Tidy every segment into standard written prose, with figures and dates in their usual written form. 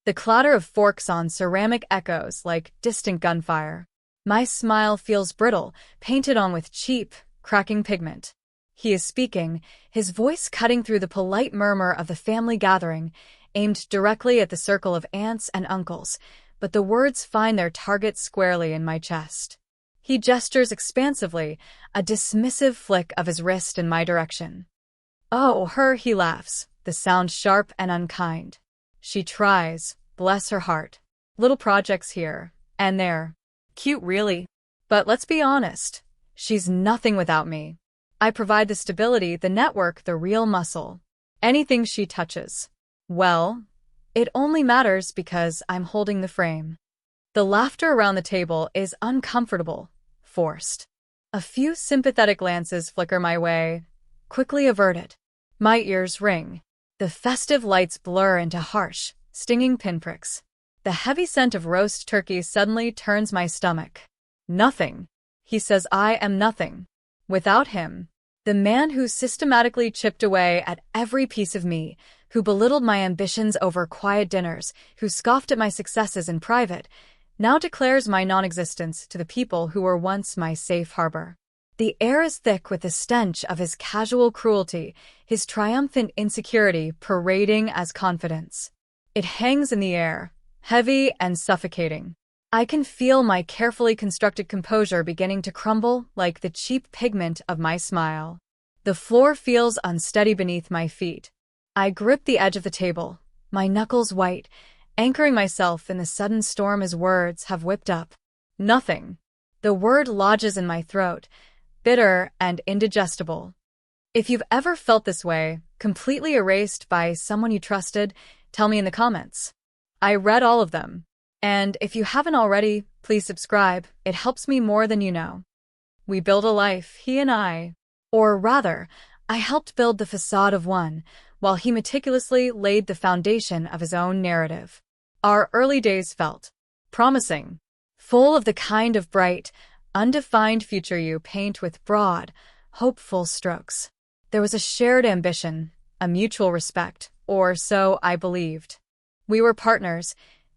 The clatter of forks on ceramic echoes like distant gunfire. My smile feels brittle, painted on with cheap, cracking pigment. He is speaking, his voice cutting through the polite murmur of the family gathering, aimed directly at the circle of aunts and uncles, but the words find their target squarely in my chest. He gestures expansively, a dismissive flick of his wrist in my direction. "Oh, her," he laughs, the sound sharp and unkind. "She tries, bless her heart. Little projects here and there. Cute, really. But let's be honest, she's nothing without me. I provide the stability, the network, the real muscle. Anything she touches, well, it only matters because I'm holding the frame." The laughter around the table is uncomfortable, forced. A few sympathetic glances flicker my way, quickly averted. My ears ring. The festive lights blur into harsh, stinging pinpricks. The heavy scent of roast turkey suddenly turns my stomach. "Nothing," he says. "I am nothing. Without him." The man who systematically chipped away at every piece of me, who belittled my ambitions over quiet dinners, who scoffed at my successes in private, now declares my non-existence to the people who were once my safe harbor. The air is thick with the stench of his casual cruelty, his triumphant insecurity parading as confidence. It hangs in the air, heavy and suffocating. I can feel my carefully constructed composure beginning to crumble like the cheap pigment of my smile. The floor feels unsteady beneath my feet. I grip the edge of the table, my knuckles white, anchoring myself in the sudden storm his words have whipped up. Nothing. The word lodges in my throat, bitter and indigestible. If you've ever felt this way, completely erased by someone you trusted, tell me in the comments. I read all of them. And if you haven't already, please subscribe. It helps me more than you know. We build a life, he and I. Or rather, I helped build the facade of one, while he meticulously laid the foundation of his own narrative. Our early days felt promising, full of the kind of bright, undefined future you paint with broad, hopeful strokes. There was a shared ambition, a mutual respect, or so I believed. We were partners,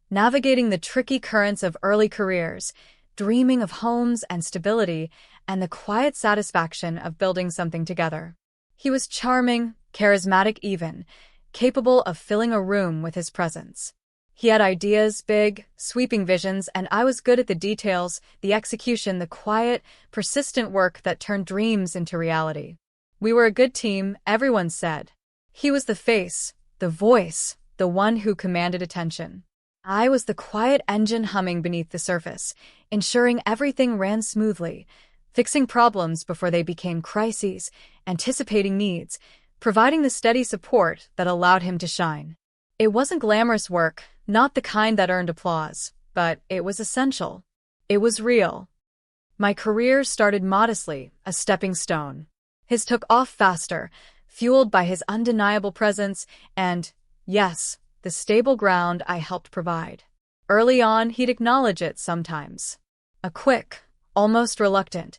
navigating the tricky currents of early careers, dreaming of homes and stability, and the quiet satisfaction of building something together. He was charming, charismatic even, capable of filling a room with his presence. He had ideas, big, sweeping visions, and I was good at the details, the execution, the quiet, persistent work that turned dreams into reality. We were a good team, everyone said. He was the face, the voice, the one who commanded attention. I was the quiet engine humming beneath the surface, ensuring everything ran smoothly, fixing problems before they became crises, anticipating needs, providing the steady support that allowed him to shine. It wasn't glamorous work, not the kind that earned applause, but it was essential. It was real. My career started modestly, a stepping stone. His took off faster, fueled by his undeniable presence and, yes, the stable ground I helped provide. Early on, he'd acknowledge it sometimes. A quick, almost reluctant,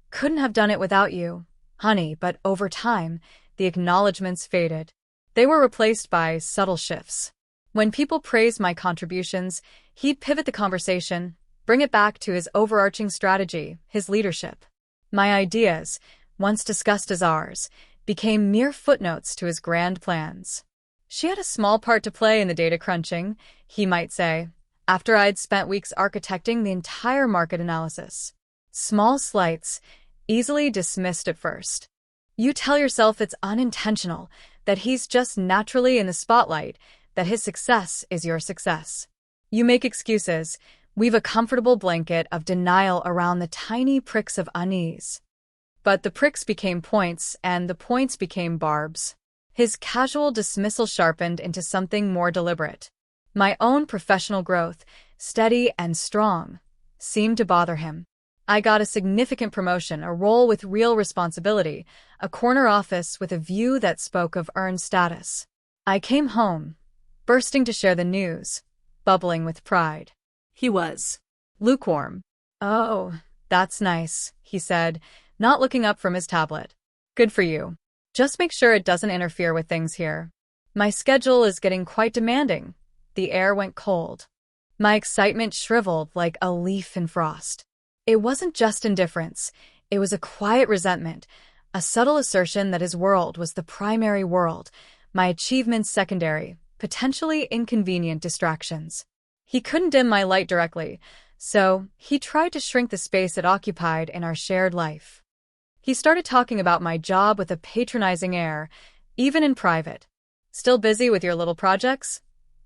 "Couldn't have done it without you, honey," but over time, the acknowledgments faded. They were replaced by subtle shifts. When people praised my contributions, he'd pivot the conversation, bring it back to his overarching strategy, his leadership. My ideas, once discussed as ours, became mere footnotes to his grand plans. She had a small part to play in the data crunching, he might say, after I'd spent weeks architecting the entire market analysis. Small slights, easily dismissed at first. You tell yourself it's unintentional, that he's just naturally in the spotlight, that his success is your success. You make excuses, weave a comfortable blanket of denial around the tiny pricks of unease. But the pricks became points, and the points became barbs. His casual dismissal sharpened into something more deliberate. My own professional growth, steady and strong, seemed to bother him. I got a significant promotion, a role with real responsibility, a corner office with a view that spoke of earned status. I came home, bursting to share the news, bubbling with pride. He was lukewarm. "Oh, that's nice," he said, not looking up from his tablet. "Good for you. Just make sure it doesn't interfere with things here. My schedule is getting quite demanding. the air went cold. My excitement shriveled like a leaf in frost. It wasn't just indifference. It was a quiet resentment, a subtle assertion that his world was the primary world, my achievements secondary, potentially inconvenient distractions. He couldn't dim my light directly, so he tried to shrink the space it occupied in our shared life. He started talking about my job with a patronizing air, even in private. "Still busy with your little projects?"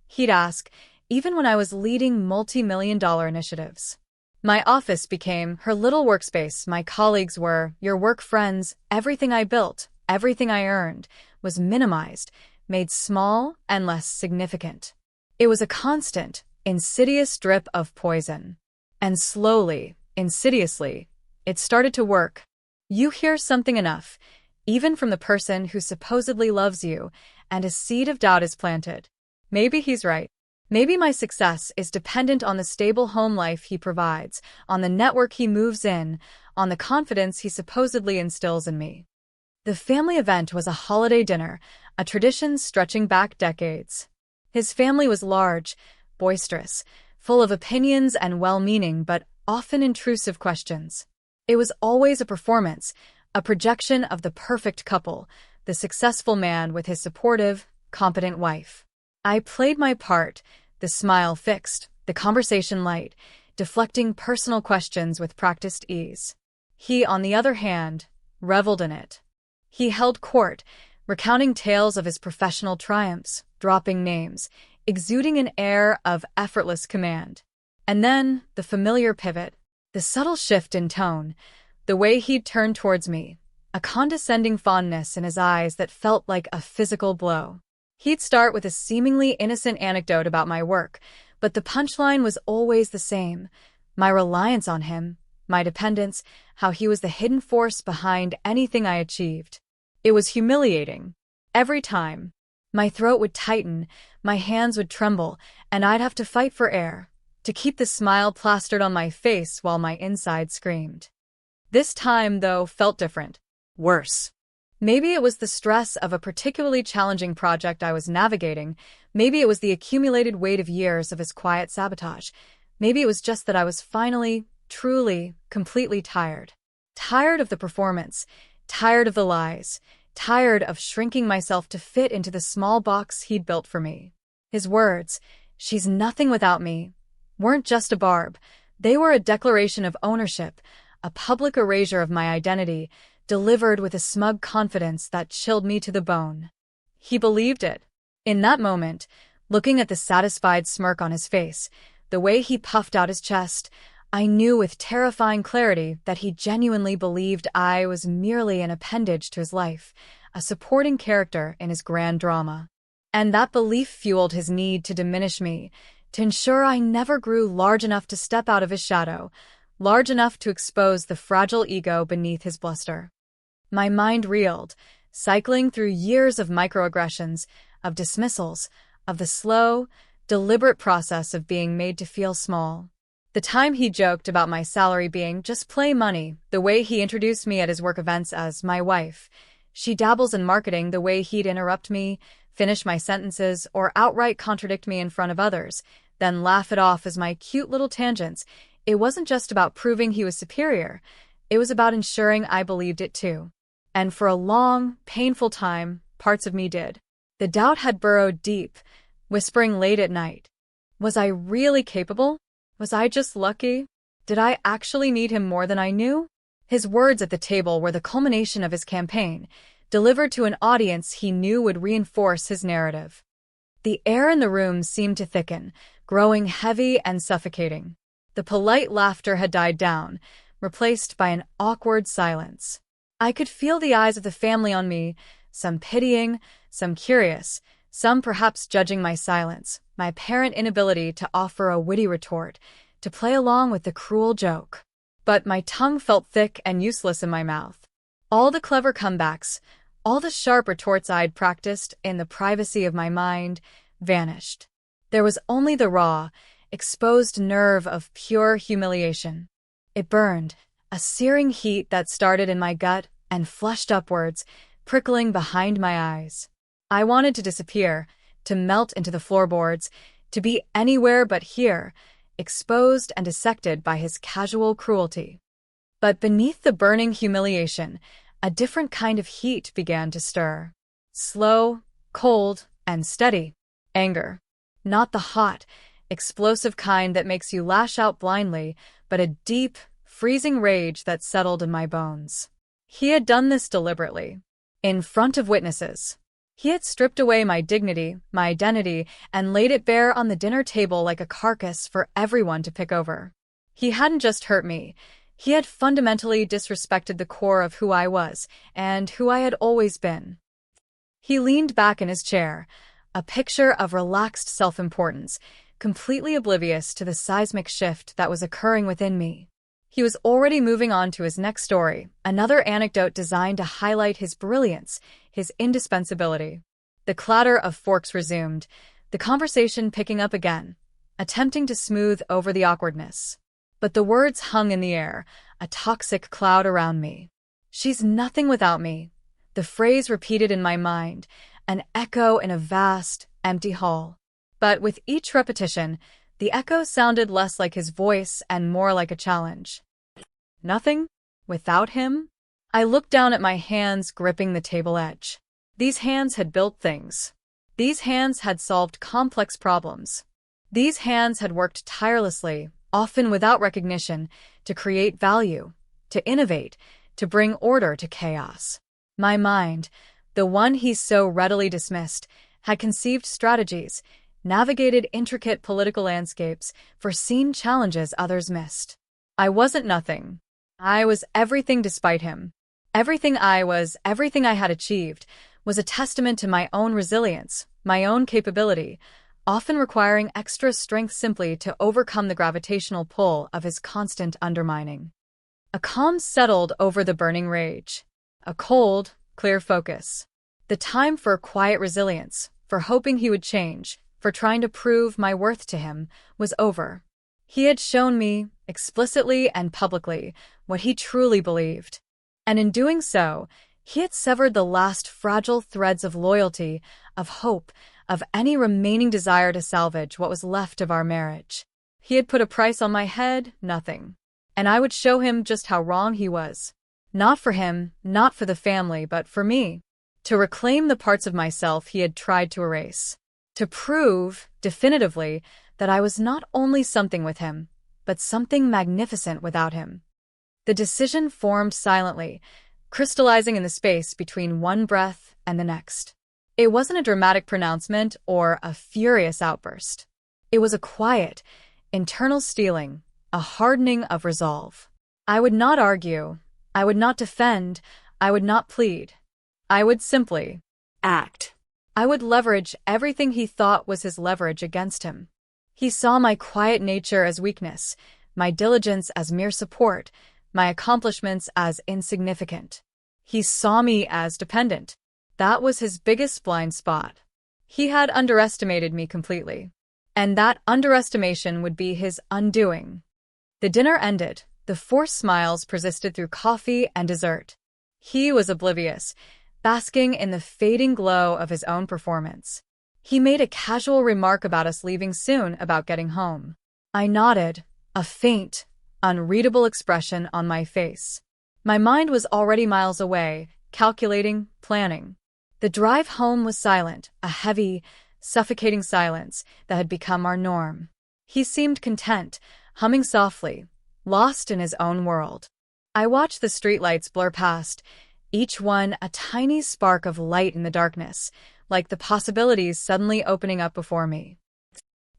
he'd ask, even when I was leading multi-million-dollar initiatives. My office became her little workspace. My colleagues were your work friends. Everything I built, everything I earned, was minimized, made small and less significant. It was a constant, insidious drip of poison. And slowly, insidiously, it started to work. You hear something enough, even from the person who supposedly loves you, and a seed of doubt is planted. Maybe he's right. Maybe my success is dependent on the stable home life he provides, on the network he moves in, on the confidence he supposedly instills in me. The family event was a holiday dinner, a tradition stretching back decades. His family was large, boisterous, full of opinions and well-meaning but often intrusive questions. It was always a performance, a projection of the perfect couple, the successful man with his supportive, competent wife. I played my part, the smile fixed, the conversation light, deflecting personal questions with practiced ease. He, on the other hand, reveled in it. He held court, recounting tales of his professional triumphs, dropping names, exuding an air of effortless command. And then, the familiar pivot, the subtle shift in tone, the way he'd turn towards me, a condescending fondness in his eyes that felt like a physical blow. He'd start with a seemingly innocent anecdote about my work, but the punchline was always the same: my reliance on him, my dependence, how he was the hidden force behind anything I achieved. It was humiliating. Every time. My throat would tighten, my hands would tremble, and I'd have to fight for air, to keep the smile plastered on my face while my inside screamed. This time, though, felt different. Worse. Maybe it was the stress of a particularly challenging project I was navigating. Maybe it was the accumulated weight of years of his quiet sabotage. Maybe it was just that I was finally, truly, completely tired. Tired of the performance, tired of the lies, tired of shrinking myself to fit into the small box he'd built for me. His words, "She's nothing without me," weren't just a barb. They were a declaration of ownership, a public erasure of my identity, delivered with a smug confidence that chilled me to the bone. He believed it. In that moment, looking at the satisfied smirk on his face, the way he puffed out his chest, I knew with terrifying clarity that he genuinely believed I was merely an appendage to his life, a supporting character in his grand drama. And that belief fueled his need to diminish me, to ensure I never grew large enough to step out of his shadow, large enough to expose the fragile ego beneath his bluster. My mind reeled, cycling through years of microaggressions, of dismissals, of the slow, deliberate process of being made to feel small. The time he joked about my salary being just play money, the way he introduced me at his work events as my wife. She dabbles in marketing, the way he'd interrupt me, finish my sentences, or outright contradict me in front of others, then laugh it off as my cute little tangents. It wasn't just about proving he was superior. It was about ensuring I believed it too. And for a long, painful time, parts of me did. The doubt had burrowed deep, whispering late at night. Was I really capable? Was I just lucky? Did I actually need him more than I knew? His words at the table were the culmination of his campaign, delivered to an audience he knew would reinforce his narrative. The air in the room seemed to thicken, growing heavy and suffocating. The polite laughter had died down, replaced by an awkward silence. I could feel the eyes of the family on me, some pitying, some curious, some perhaps judging my silence, my apparent inability to offer a witty retort, to play along with the cruel joke. But my tongue felt thick and useless in my mouth. All the clever comebacks, all the sharp retorts I'd practiced in the privacy of my mind, vanished. There was only the raw, exposed nerve of pure humiliation. It burned, a searing heat that started in my gut and flushed upwards, prickling behind my eyes. I wanted to disappear, to melt into the floorboards, to be anywhere but here, exposed and dissected by his casual cruelty. But beneath the burning humiliation, a different kind of heat began to stir. Slow, cold, and steady. Anger. Not the hot, explosive kind that makes you lash out blindly, but a deep, freezing rage that settled in my bones. He had done this deliberately. In front of witnesses. He had stripped away my dignity, my identity, and laid it bare on the dinner table like a carcass for everyone to pick over. He hadn't just hurt me. He had fundamentally disrespected the core of who I was, and who I had always been. He leaned back in his chair, a picture of relaxed self-importance, completely oblivious to the seismic shift that was occurring within me. He was already moving on to his next story, another anecdote designed to highlight his brilliance, his indispensability. The clatter of forks resumed, the conversation picking up again, attempting to smooth over the awkwardness. But the words hung in the air, a toxic cloud around me. "She's nothing without me." The phrase repeated in my mind, an echo in a vast, empty hall. But with each repetition, the echo sounded less like his voice and more like a challenge. Nothing? Without him? I looked down at my hands gripping the table edge. These hands had built things. These hands had solved complex problems. These hands had worked tirelessly, often without recognition, to create value, to innovate, to bring order to chaos. My mind, the one he so readily dismissed, had conceived strategies, navigated intricate political landscapes, foreseen challenges others missed. I wasn't nothing. I was everything despite him. Everything I was, everything I had achieved, was a testament to my own resilience, my own capability, often requiring extra strength simply to overcome the gravitational pull of his constant undermining. A calm settled over the burning rage. A cold, clear focus. The time for quiet resilience, for hoping he would change, for trying to prove my worth to him, was over. He had shown me, explicitly and publicly, what he truly believed. And in doing so, he had severed the last fragile threads of loyalty, of hope, of any remaining desire to salvage what was left of our marriage. He had put a price on my head, nothing. And I would show him just how wrong he was. Not for him, not for the family, but for me. To reclaim the parts of myself he had tried to erase. To prove, definitively, that I was not only something with him, but something magnificent without him. The decision formed silently, crystallizing in the space between one breath and the next. It wasn't a dramatic pronouncement or a furious outburst. It was a quiet, internal steeling, a hardening of resolve. I would not argue, I would not defend, I would not plead. I would simply act. I would leverage everything he thought was his leverage against him. He saw my quiet nature as weakness, my diligence as mere support, my accomplishments as insignificant. He saw me as dependent. That was his biggest blind spot. He had underestimated me completely. And that underestimation would be his undoing. The dinner ended. The forced smiles persisted through coffee and dessert. He was oblivious, basking in the fading glow of his own performance. He made a casual remark about us leaving soon, about getting home. I nodded, a faint, unreadable expression on my face. My mind was already miles away, calculating, planning. The drive home was silent, a heavy, suffocating silence that had become our norm. He seemed content, humming softly, lost in his own world. I watched the streetlights blur past, each one a tiny spark of light in the darkness, like the possibilities suddenly opening up before me.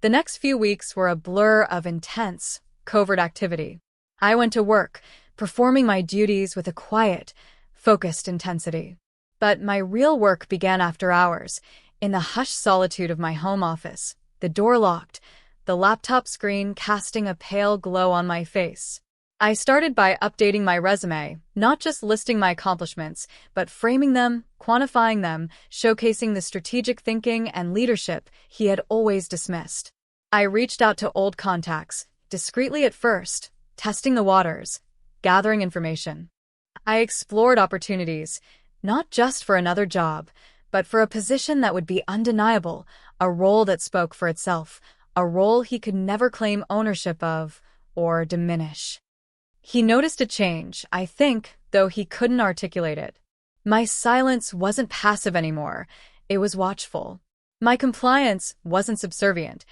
The next few weeks were a blur of intense, covert activity. I went to work, performing my duties with a quiet, focused intensity. But my real work began after hours, in the hushed solitude of my home office, the door locked, the laptop screen casting a pale glow on my face. I started by updating my resume, not just listing my accomplishments, but framing them, quantifying them, showcasing the strategic thinking and leadership he had always dismissed. I reached out to old contacts, discreetly at first, testing the waters, gathering information. I explored opportunities, not just for another job, but for a position that would be undeniable, a role that spoke for itself, a role he could never claim ownership of or diminish. He noticed a change, I think, though he couldn't articulate it. My silence wasn't passive anymore, it was watchful. My compliance wasn't subservient,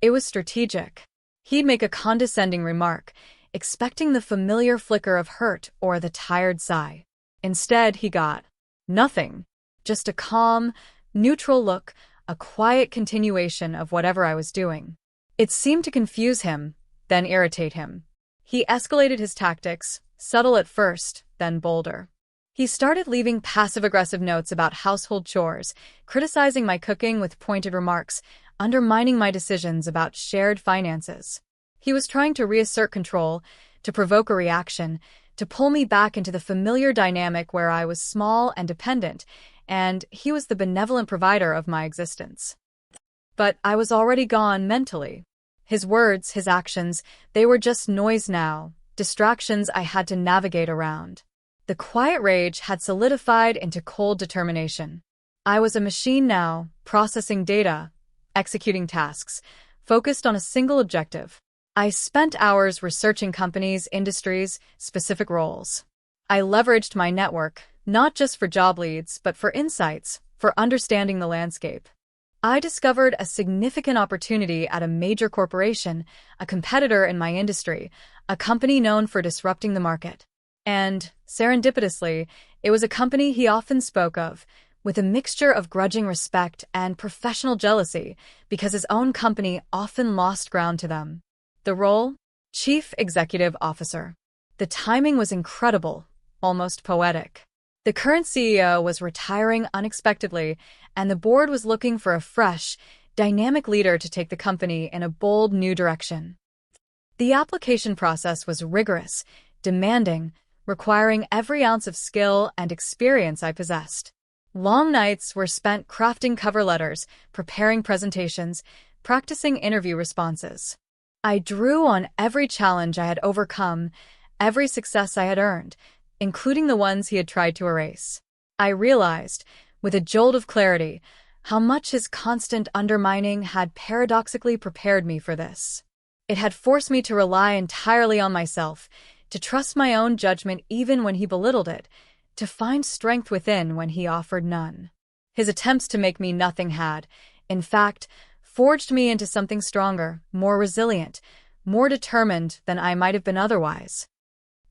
it was strategic. He'd make a condescending remark, expecting the familiar flicker of hurt or the tired sigh. Instead, he got nothing, just a calm, neutral look, a quiet continuation of whatever I was doing. It seemed to confuse him, then irritate him. He escalated his tactics, subtle at first, then bolder. He started leaving passive-aggressive notes about household chores, criticizing my cooking with pointed remarks, undermining my decisions about shared finances. He was trying to reassert control, to provoke a reaction, to pull me back into the familiar dynamic where I was small and dependent, and he was the benevolent provider of my existence. But I was already gone mentally. His words, his actions, they were just noise now, distractions I had to navigate around. The quiet rage had solidified into cold determination. I was a machine now, processing data, executing tasks, focused on a single objective. I spent hours researching companies, industries, specific roles. I leveraged my network, not just for job leads, but for insights, for understanding the landscape. I discovered a significant opportunity at a major corporation, a competitor in my industry, a company known for disrupting the market. And, serendipitously, it was a company he often spoke of, with a mixture of grudging respect and professional jealousy, because his own company often lost ground to them. The role? Chief Executive Officer. The timing was incredible, almost poetic. The current CEO was retiring unexpectedly, and the board was looking for a fresh, dynamic leader to take the company in a bold new direction. The application process was rigorous, demanding, requiring every ounce of skill and experience I possessed. Long nights were spent crafting cover letters, preparing presentations, practicing interview responses. I drew on every challenge I had overcome, every success I had earned, including the ones he had tried to erase. I realized, with a jolt of clarity, how much his constant undermining had paradoxically prepared me for this. It had forced me to rely entirely on myself, to trust my own judgment even when he belittled it, to find strength within when he offered none. His attempts to make me nothing had, in fact, forged me into something stronger, more resilient, more determined than I might have been otherwise.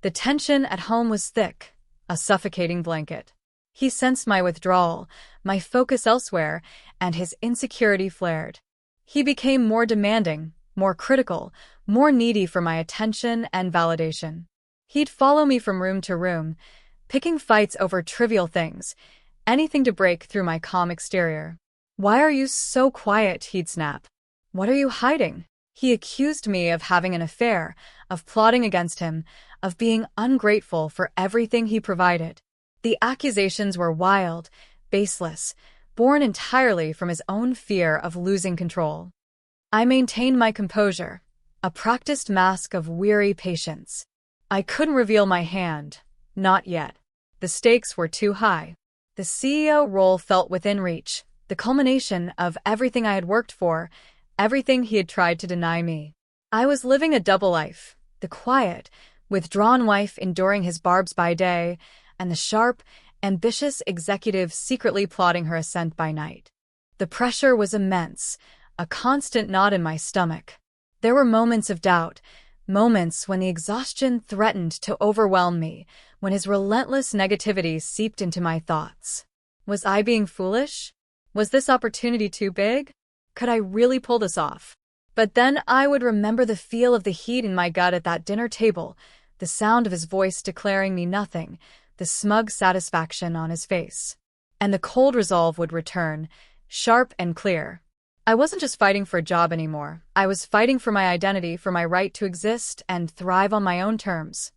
The tension at home was thick, a suffocating blanket. He sensed my withdrawal, my focus elsewhere, and his insecurity flared. He became more demanding, more critical, more needy for my attention and validation. He'd follow me from room to room, picking fights over trivial things, anything to break through my calm exterior. "Why are you so quiet?" he'd snap. "What are you hiding?" He accused me of having an affair, of plotting against him, of being ungrateful for everything he provided. The accusations were wild, baseless, born entirely from his own fear of losing control. I maintained my composure, a practiced mask of weary patience. I couldn't reveal my hand, not yet. The stakes were too high. The CEO role felt within reach, the culmination of everything I had worked for, everything he had tried to deny me. I was living a double life, the quiet, withdrawn wife enduring his barbs by day, and the sharp, ambitious executive secretly plotting her ascent by night. The pressure was immense, a constant knot in my stomach. There were moments of doubt, moments when the exhaustion threatened to overwhelm me, when his relentless negativity seeped into my thoughts. Was I being foolish? Was this opportunity too big? Could I really pull this off? But then I would remember the feel of the heat in my gut at that dinner table, the sound of his voice declaring me nothing, the smug satisfaction on his face. And the cold resolve would return, sharp and clear. I wasn't just fighting for a job anymore. I was fighting for my identity, for my right to exist and thrive on my own terms.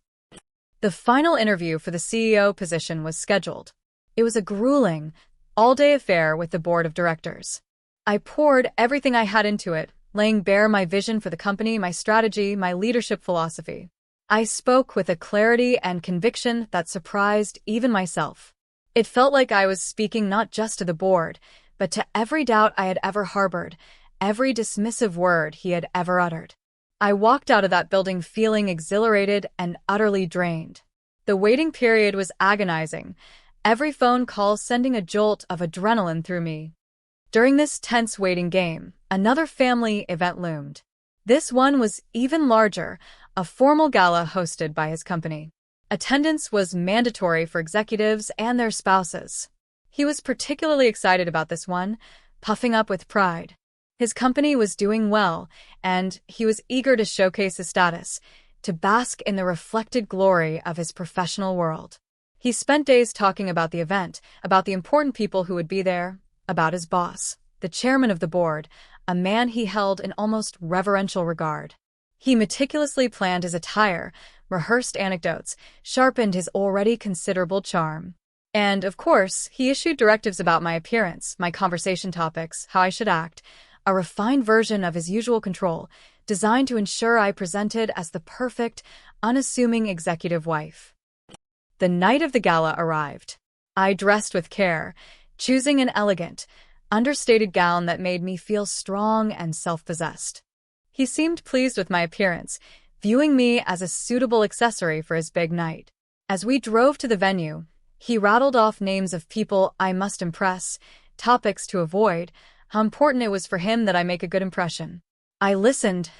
The final interview for the CEO position was scheduled. It was a grueling, all-day affair with the board of directors. I poured everything I had into it, laying bare my vision for the company, my strategy, my leadership philosophy. I spoke with a clarity and conviction that surprised even myself. It felt like I was speaking not just to the board, but to every doubt I had ever harbored, every dismissive word he had ever uttered. I walked out of that building feeling exhilarated and utterly drained. The waiting period was agonizing, every phone call sending a jolt of adrenaline through me. During this tense waiting game, another family event loomed. This one was even larger, a formal gala hosted by his company. Attendance was mandatory for executives and their spouses. He was particularly excited about this one, puffing up with pride. His company was doing well, and he was eager to showcase his status, to bask in the reflected glory of his professional world. He spent days talking about the event, about the important people who would be there, about his boss, the chairman of the board, a man he held in almost reverential regard. He meticulously planned his attire, rehearsed anecdotes, sharpened his already considerable charm. And, of course, he issued directives about my appearance, my conversation topics, how I should act, a refined version of his usual control, designed to ensure I presented as the perfect, unassuming executive wife. The night of the gala arrived. I dressed with care, choosing an elegant, understated gown that made me feel strong and self-possessed. He seemed pleased with my appearance, viewing me as a suitable accessory for his big night. As we drove to the venue, he rattled off names of people I must impress, topics to avoid, how important it was for him that I make a good impression. I listened,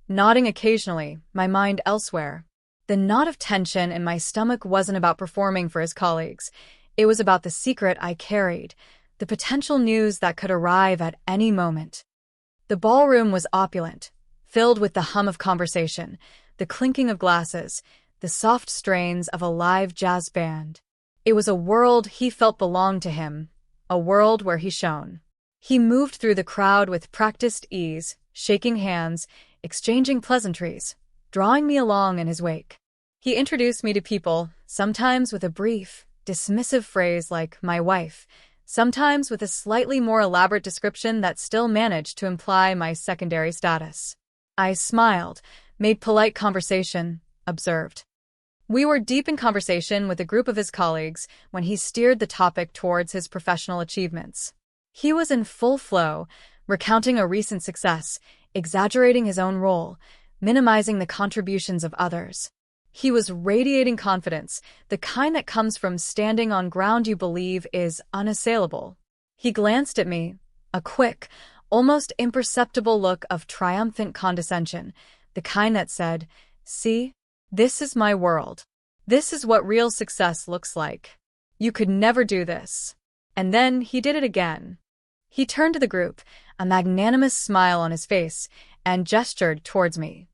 nodding occasionally, my mind elsewhere. The knot of tension in my stomach wasn't about performing for his colleagues. It was about the secret I carried, the potential news that could arrive at any moment. The ballroom was opulent, filled with the hum of conversation, the clinking of glasses, the soft strains of a live jazz band. It was a world he felt belonged to him, a world where he shone. He moved through the crowd with practiced ease, shaking hands, exchanging pleasantries, drawing me along in his wake. He introduced me to people, sometimes with a brief, dismissive phrase like "my wife," sometimes with a slightly more elaborate description that still managed to imply my secondary status. I smiled, made polite conversation, observed. We were deep in conversation with a group of his colleagues when he steered the topic towards his professional achievements. He was in full flow, recounting a recent success, exaggerating his own role, minimizing the contributions of others. He was radiating confidence, the kind that comes from standing on ground you believe is unassailable. He glanced at me, a quick, almost imperceptible look of triumphant condescension, the kind that said, "See, this is my world. This is what real success looks like. You could never do this." And then he did it again. He turned to the group, a magnanimous smile on his face, and gestured towards me.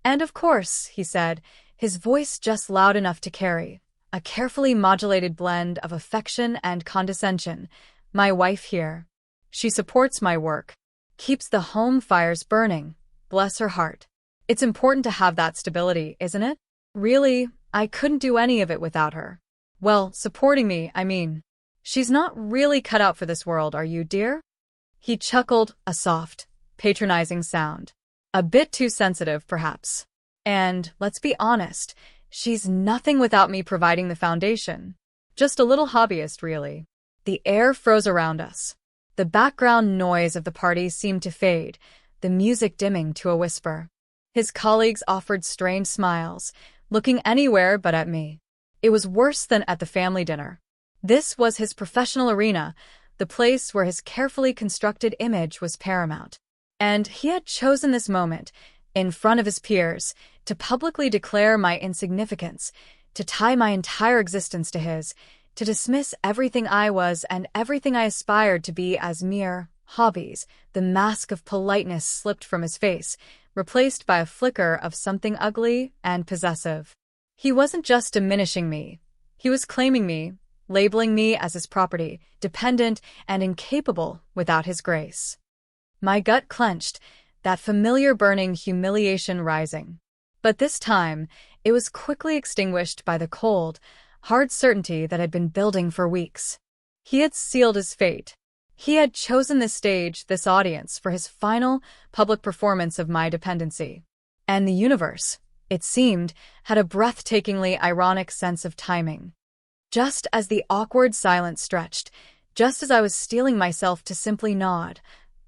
"And of course," he said, his voice just loud enough to carry, a carefully modulated blend of affection and condescension, "my wife here. She supports my work, keeps the home fires burning, bless her heart. It's important to have that stability, isn't it? Really, I couldn't do any of it without her. Well, supporting me, I mean. She's not really cut out for this world, are you, dear?" He chuckled, a soft, patronizing sound. A bit too sensitive, perhaps. And, let's be honest, she's nothing without me providing the foundation. Just a little hobbyist, really. The air froze around us. The background noise of the party seemed to fade, the music dimming to a whisper. His colleagues offered strained smiles, looking anywhere but at me. It was worse than at the family dinner. This was his professional arena, the place where his carefully constructed image was paramount. And he had chosen this moment, in front of his peers, to publicly declare my insignificance, to tie my entire existence to his, to dismiss everything I was and everything I aspired to be as mere hobbies. The mask of politeness slipped from his face, replaced by a flicker of something ugly and possessive. He wasn't just diminishing me. He was claiming me, labeling me as his property, dependent and incapable without his grace. My gut clenched, that familiar burning humiliation rising. But this time, it was quickly extinguished by the cold, hard certainty that had been building for weeks. He had sealed his fate. He had chosen this stage, this audience, for his final public performance of my dependency. And the universe, it seemed, had a breathtakingly ironic sense of timing. Just as the awkward silence stretched, just as I was steeling myself to simply nod,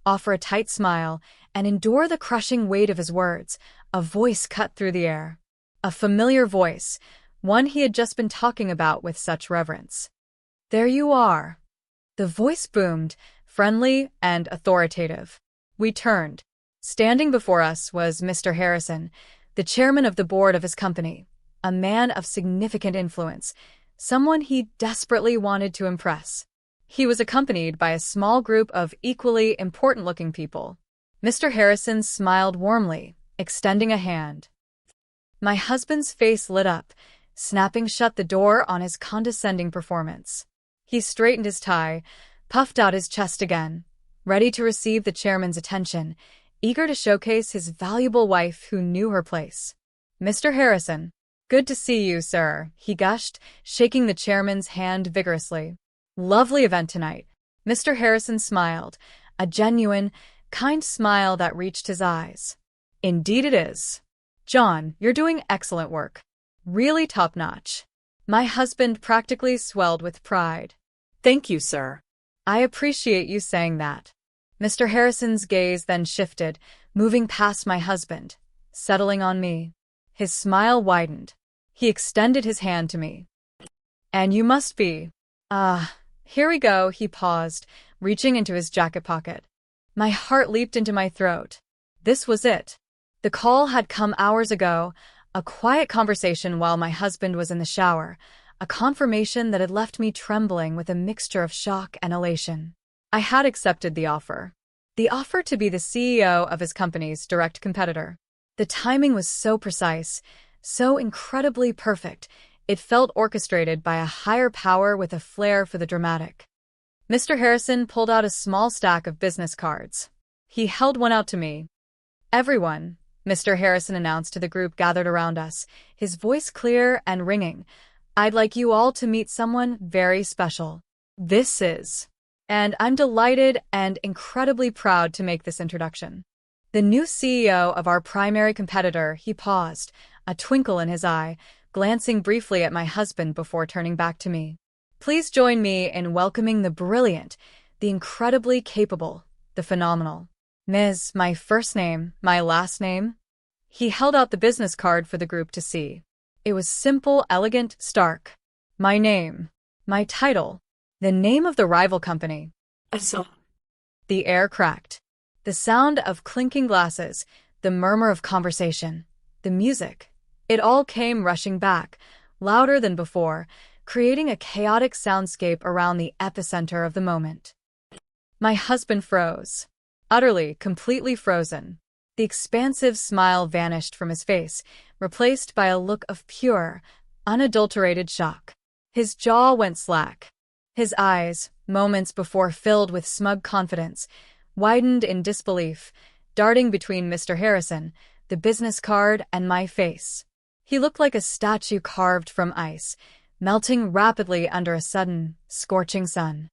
offer a tight smile, and endure the crushing weight of his words, a voice cut through the air. A familiar voice, one he had just been talking about with such reverence. "There you are." The voice boomed, friendly and authoritative. We turned. Standing before us was Mr. Harrison, the chairman of the board of his company, a man of significant influence, someone he desperately wanted to impress. He was accompanied by a small group of equally important-looking people. Mr. Harrison smiled warmly, extending a hand. My husband's face lit up, snapping shut the door on his condescending performance. He straightened his tie, puffed out his chest again, ready to receive the chairman's attention, eager to showcase his valuable wife who knew her place. "Mr. Harrison, good to see you, sir," he gushed, shaking the chairman's hand vigorously. "Lovely event tonight." Mr. Harrison smiled, a genuine, kind smile that reached his eyes. "Indeed it is. John, you're doing excellent work. Really top-notch." My husband practically swelled with pride. "Thank you, sir." "I appreciate you saying that." Mr. Harrison's gaze then shifted, moving past my husband, settling on me. His smile widened. He extended his hand to me. "And you must be. Here we go," he paused, reaching into his jacket pocket. My heart leaped into my throat. This was it. The call had come hours ago, a quiet conversation while my husband was in the shower, a confirmation that had left me trembling with a mixture of shock and elation. I had accepted the offer. The offer to be the CEO of his company's direct competitor. The timing was so precise, so incredibly perfect, it felt orchestrated by a higher power with a flair for the dramatic. Mr. Harrison pulled out a small stack of business cards. He held one out to me. "Everyone," Mr. Harrison announced to the group gathered around us, his voice clear and ringing, "I'd like you all to meet someone very special. This is..." And I'm delighted and incredibly proud to make this introduction. "The new CEO of our primary competitor," he paused, a twinkle in his eye, glancing briefly at my husband before turning back to me. "Please join me in welcoming the brilliant, the incredibly capable, the phenomenal. Ms. My first name, my last name." He held out the business card for the group to see. It was simple, elegant, stark. My name. My title. The name of the rival company. The air cracked. The sound of clinking glasses, the murmur of conversation, the music. It all came rushing back, louder than before, creating a chaotic soundscape around the epicenter of the moment. My husband froze. Utterly, completely frozen. The expansive smile vanished from his face, replaced by a look of pure, unadulterated shock. His jaw went slack. His eyes, moments before filled with smug confidence, widened in disbelief, darting between Mr. Harrison, the business card, and my face. He looked like a statue carved from ice, melting rapidly under a sudden, scorching sun.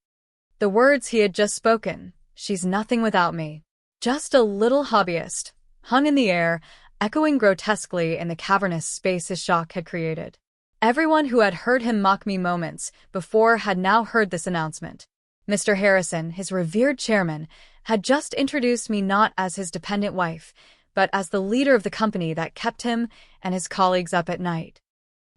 The words he had just spoken, "She's nothing without me. Just a little hobbyist," hung in the air, echoing grotesquely in the cavernous space his shock had created. Everyone who had heard him mock me moments before had now heard this announcement. Mr. Harrison, his revered chairman, had just introduced me not as his dependent wife, but as the leader of the company that kept him and his colleagues up at night.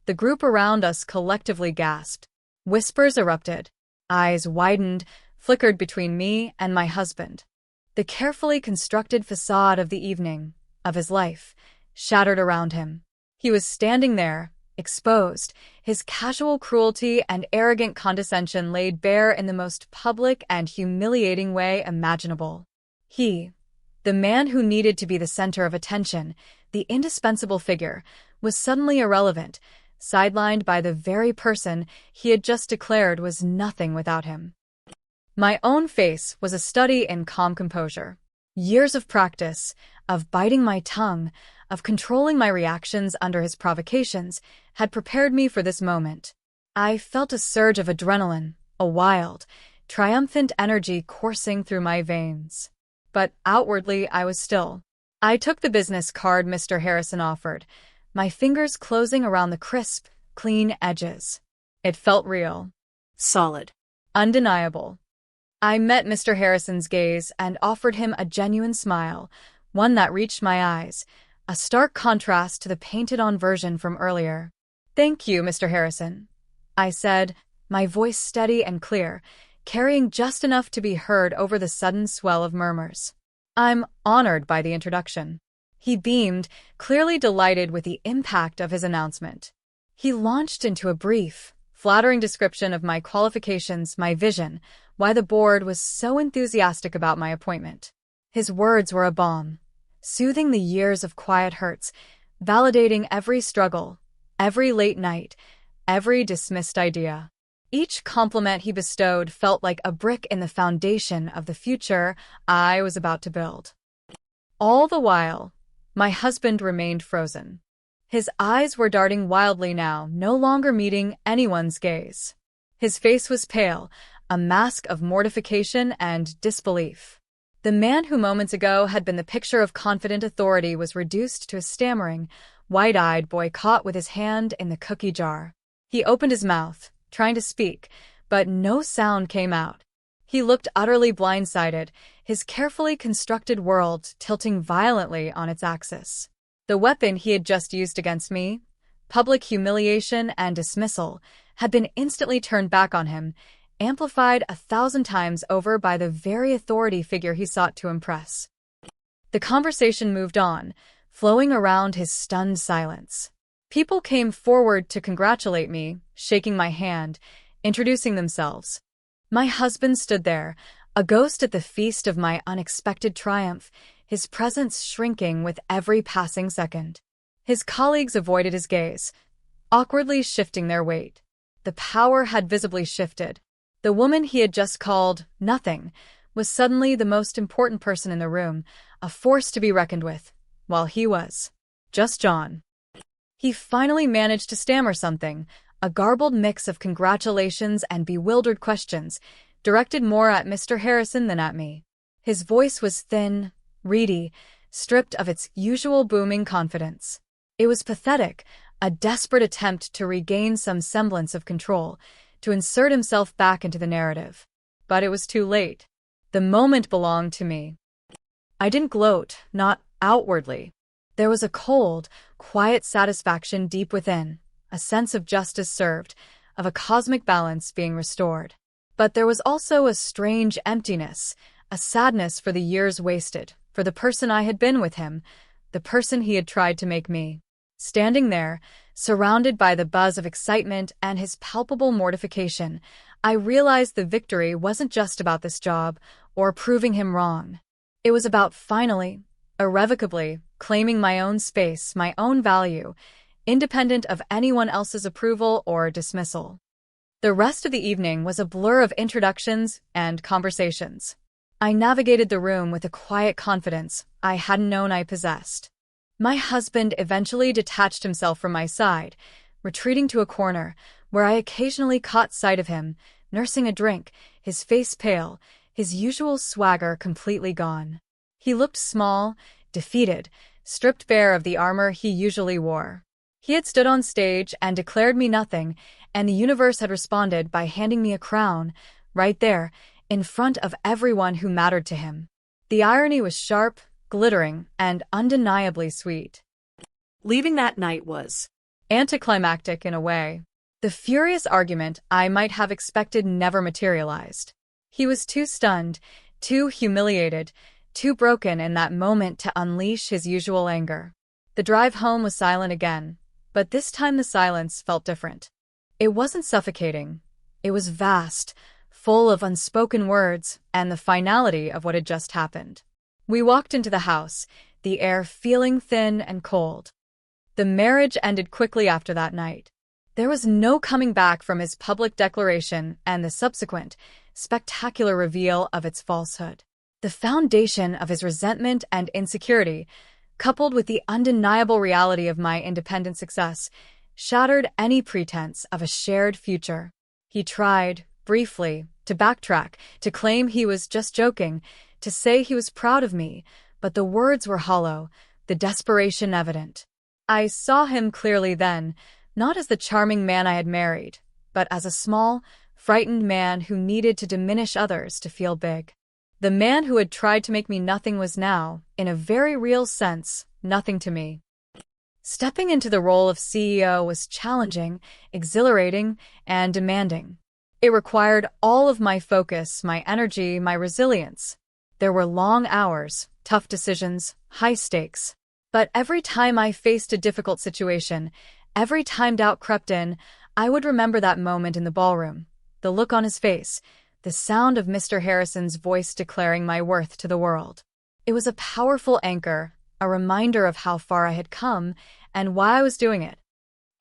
The group around us collectively gasped. Whispers erupted. Eyes widened, flickered between me and my husband. The carefully constructed facade of the evening, of his life, shattered around him. He was standing there, exposed, his casual cruelty and arrogant condescension laid bare in the most public and humiliating way imaginable. He, the man who needed to be the center of attention, the indispensable figure, was suddenly irrelevant, sidelined by the very person he had just declared was nothing without him. My own face was a study in calm composure. Years of practice, of biting my tongue, of controlling my reactions under his provocations, had prepared me for this moment. I felt a surge of adrenaline, a wild, triumphant energy coursing through my veins. But outwardly I was still. I took the business card Mr. Harrison offered, my fingers closing around the crisp, clean edges. It felt real. Solid. Undeniable. I met Mr. Harrison's gaze and offered him a genuine smile, one that reached my eyes, a stark contrast to the painted-on version from earlier. "Thank you, Mr. Harrison," I said, my voice steady and clear, carrying just enough to be heard over the sudden swell of murmurs. "I'm honored by the introduction." He beamed, clearly delighted with the impact of his announcement. He launched into a brief, flattering description of my qualifications, my vision, why the board was so enthusiastic about my appointment. His words were a balm, soothing the years of quiet hurts, validating every struggle, every late night, every dismissed idea. Each compliment he bestowed felt like a brick in the foundation of the future I was about to build. All the while, my husband remained frozen. His eyes were darting wildly now, no longer meeting anyone's gaze. His face was pale, a mask of mortification and disbelief. The man who moments ago had been the picture of confident authority was reduced to a stammering, wide-eyed boy caught with his hand in the cookie jar. He opened his mouth, trying to speak, but no sound came out. He looked utterly blindsided, his carefully constructed world tilting violently on its axis. The weapon he had just used against me, public humiliation and dismissal, had been instantly turned back on him, amplified 1,000 times over by the very authority figure he sought to impress. The conversation moved on, flowing around his stunned silence. People came forward to congratulate me, shaking my hand, introducing themselves. My husband stood there, a ghost at the feast of my unexpected triumph, his presence shrinking with every passing second. His colleagues avoided his gaze, awkwardly shifting their weight. The power had visibly shifted. The woman he had just called nothing was suddenly the most important person in the room, a force to be reckoned with, while he was just John. He finally managed to stammer something, a garbled mix of congratulations and bewildered questions, directed more at Mr. Harrison than at me. His voice was thin, reedy, stripped of its usual booming confidence. It was pathetic, a desperate attempt to regain some semblance of control, to insert himself back into the narrative. But it was too late. The moment belonged to me. I didn't gloat, not outwardly. There was a cold, quiet satisfaction deep within, a sense of justice served, of a cosmic balance being restored. But there was also a strange emptiness, a sadness for the years wasted, for the person I had been with him, the person he had tried to make me. Standing there, surrounded by the buzz of excitement and his palpable mortification, I realized the victory wasn't just about this job or proving him wrong. It was about finally, irrevocably, claiming my own space, my own value, independent of anyone else's approval or dismissal. The rest of the evening was a blur of introductions and conversations. I navigated the room with a quiet confidence I hadn't known I possessed. My husband eventually detached himself from my side, retreating to a corner, where I occasionally caught sight of him, nursing a drink, his face pale, his usual swagger completely gone. He looked small, defeated, stripped bare of the armor he usually wore. He had stood on stage and declared me nothing, and the universe had responded by handing me a crown, right there, in front of everyone who mattered to him. The irony was sharp, glittering, and undeniably sweet. Leaving that night was anticlimactic in a way. The furious argument I might have expected never materialized. He was too stunned, too humiliated, too broken in that moment to unleash his usual anger. The drive home was silent again, but this time the silence felt different. It wasn't suffocating. It was vast, full of unspoken words and the finality of what had just happened. We walked into the house, the air feeling thin and cold. The marriage ended quickly after that night. There was no coming back from his public declaration and the subsequent, spectacular reveal of its falsehood. The foundation of his resentment and insecurity, coupled with the undeniable reality of my independent success, shattered any pretense of a shared future. He tried, briefly, to backtrack, to claim he was just joking, to say he was proud of me, but the words were hollow, the desperation evident. I saw him clearly then, not as the charming man I had married, but as a small, frightened man who needed to diminish others to feel big. The man who had tried to make me nothing was now, in a very real sense, nothing to me. Stepping into the role of CEO was challenging, exhilarating, and demanding. It required all of my focus, my energy, my resilience. There were long hours, tough decisions, high stakes. But every time I faced a difficult situation, every time doubt crept in, I would remember that moment in the ballroom, the look on his face, the sound of Mr. Harrison's voice declaring my worth to the world. It was a powerful anchor, a reminder of how far I had come and why I was doing it.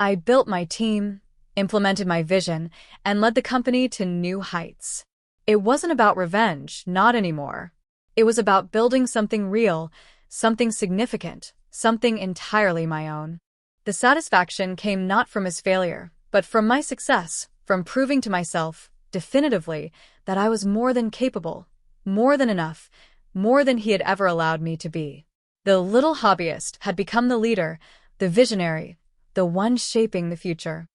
I built my team, implemented my vision, and led the company to new heights. It wasn't about revenge, not anymore. It was about building something real, something significant, something entirely my own. The satisfaction came not from his failure, but from my success, from proving to myself, definitively, that I was more than capable, more than enough, more than he had ever allowed me to be. The little hobbyist had become the leader, the visionary, the one shaping the future.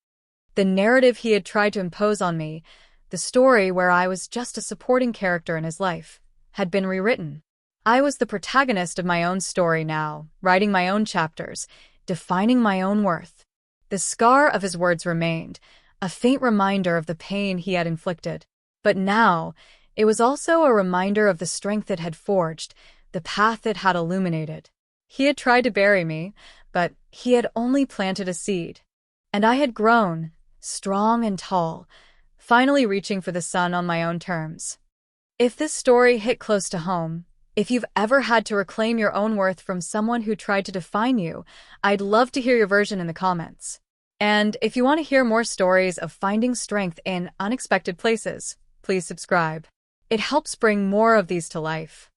The narrative he had tried to impose on me, the story where I was just a supporting character in his life, had been rewritten. I was the protagonist of my own story now, writing my own chapters, defining my own worth. The scar of his words remained, a faint reminder of the pain he had inflicted. But now, it was also a reminder of the strength it had forged, the path it had illuminated. He had tried to bury me, but he had only planted a seed. And I had grown, strong and tall, finally reaching for the sun on my own terms. If this story hit close to home, if you've ever had to reclaim your own worth from someone who tried to define you, I'd love to hear your version in the comments. And if you want to hear more stories of finding strength in unexpected places, please subscribe. It helps bring more of these to life.